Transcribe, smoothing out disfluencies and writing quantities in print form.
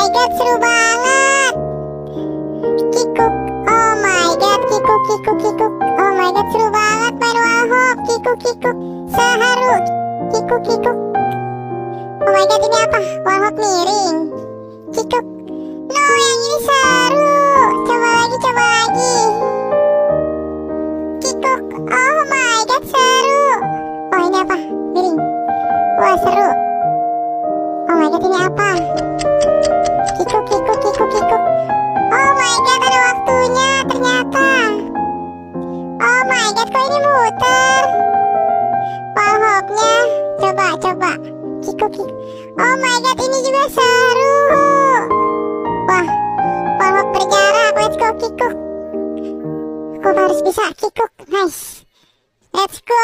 my god, seru banget. Kikuk, oh my god, kikuk, kikuk, kikuk. Oh my god, seru banget main wallhop. Kikuk, kikuk, seharu. Kikuk, kikuk. Oh my god, ini apa? Wallhop miring. Kikuk. No, yang ini seru. Coba lagi, coba lagi. Kikuk, oh my god, seru. Oh, ini apa? Miring. Wah, seru. Oh my god, ini apa? Kikuk, kikuk, kikuk, kikuk. Oh my god, ada waktunya ternyata. Oh my god, kok ini muter wallhopnya? Coba, coba. Kikuk, kikuk. Oh my god, ini juga seru. Wah, wallhop berjarak. Let's go, kikuk. Aku harus bisa kikuk. Nice. Let's go.